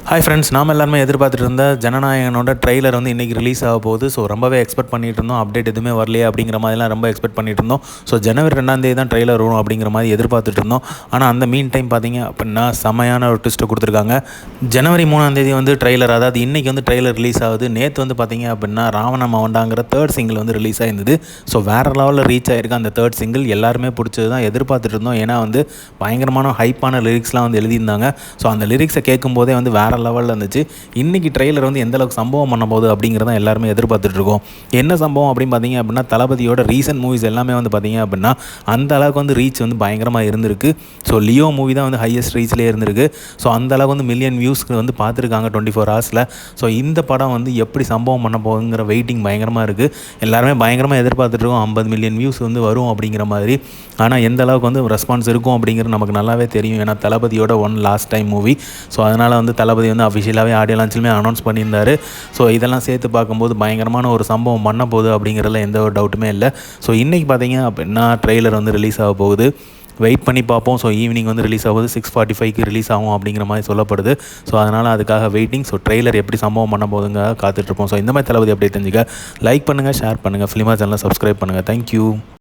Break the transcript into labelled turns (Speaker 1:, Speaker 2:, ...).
Speaker 1: Hi friends, நாம் எல்லாருமே எதிர்பார்த்துட்டு இருந்த ஜனநாயகனோட ட்ரெய்லர் வந்து இன்றைக்கி ரிலீஸ் ஆக போகுது. ஸோ ரொம்பவே எக்ஸ்பெக்ட் பண்ணிட்டு இருந்தோம். அப்டேட் எதுவுமே வரலையே அப்படிங்கிற மாதிரிலாம் ரொம்ப எக்ஸ்பெக்ட் பண்ணிட்டு இருந்தோம். ஸோ ஜனவரி 2 தான் ட்ரெய்லர் வரும் அப்படிங்கிற மாதிரி எதிர்பார்த்துட்டு இருந்தோம். ஆனால் அந்த மீன் டைம் பார்த்தீங்க அப்படின்னா செமையான ஒரு ட்விஸ்ட்டை கொடுத்துருக்காங்க. ஜனவரி 3 வந்து ட்ரெய்லர், அதாவது இன்றைக்கி வந்து ட்ரெய்லர் ரிலீஸ் ஆகுது. நேற்று வந்து பார்த்தீங்க அப்படின்னா ராவண மவண்டாங்கிற தேர்ட் சிங்கிள் வந்து ரிலீஸ் ஆயிருந்தது. ஸோ வேறு லெவலில் ரீச் ஆகிருக்கு அந்த தேர்ட் சிங்கிள். எல்லாருமே பிடிச்சது தான், எதிர்பார்த்துட்டு இருந்தோம். ஏன்னா வந்து பயங்கரமான ஹைப்பான லிரிக்ஸ்லாம் வந்து எழுதியிருந்தாங்க. ஸோ அந்த லிரிக்ஸை கேட்கும்போதே வந்து வேறு லெவலில் இருந்துச்சு. இன்றைக்கி ட்ரெய்லர் வந்து எந்தளவுக்கு சம்பவம் பண்ண போகுது அப்படிங்கிறத எல்லாருமே எதிர்பார்த்துட்ருக்கோம். என்ன சம்பவம் அப்படின்னு பார்த்தீங்க அப்படின்னா, தளபதியோட ரீசன்ட் மூவிஸ் எல்லாமே வந்து பார்த்தீங்க அப்படின்னா அந்த அளவுக்கு வந்து ரீச் வந்து பயங்கரமாக இருந்திருக்கு. ஸோ லியோ மூவி தான் வந்து ஹையஸ்ட் ரீச்லேயே இருந்திருக்கு. ஸோ அந்த அளவுக்கு வந்து மில்லியன் வியூஸ்க்கு வந்து பார்த்துருக்காங்க 24 ஹவர்ஸில். ஸோ இந்த படம் வந்து எப்படி சம்பவம் பண்ண போகுங்கிற வெயிட்டிங் பயங்கரமாக இருக்குது. எல்லாருமே பயங்கரமாக எதிர்பார்த்துட்ருக்கோம். 50 மில்லியன் வியூஸ் வந்து வரும் அப்படிங்கிற மாதிரி. ஆனால் எந்த அளவுக்கு வந்து ரெஸ்பான்ஸ் இருக்கும் அப்படிங்கிறது நமக்கு நல்லாவே தெரியும். ஏன்னா தளபதியோட லாஸ்ட் டைம் மூவி. ஸோ அதனால் வந்து தளபதி வந்து அஃபிஷியலாகவே ஆடியோ லான்ச்சிலுமே அனௌன்ஸ் பண்ணியிருந்தார். ஸோ இதெல்லாம் சேர்த்து பார்க்கும்போது பயங்கரமான ஒரு சம்பவம் பண்ண போகுது அப்படிங்கிறதுல எந்த ஒரு டவுட்டுமே இல்லை. ஸோ இன்றைக்கி பார்த்தீங்க அப்படின்னா ட்ரெய்லர் வந்து ரிலீஸ் ஆக போகுது. வெயிட் பண்ணி பார்ப்போம். ஸோ ஈவினிங் வந்து ரிலீஸ் ஆகுது. 6:45 ரிலீஸ் ஆகும் அப்படிங்கிற மாதிரி சொல்லப்படுது. ஸோ அதனால் அதுக்காக வெயிட்டிங். ஸோ ட்ரெய்லர் எப்படி சம்பவம் பண்ண போதுங்க காத்துட்ருப்போம். ஸோ இந்த மாதிரி தளபதி அப்படியே தெரிஞ்சுக்க லைக் பண்ணுங்கள், ஷேர் பண்ணுங்கள், ஃபிலிமா சேனலை சப்ஸ்கிரைப் பண்ணுங்கள். தேங்க்யூ.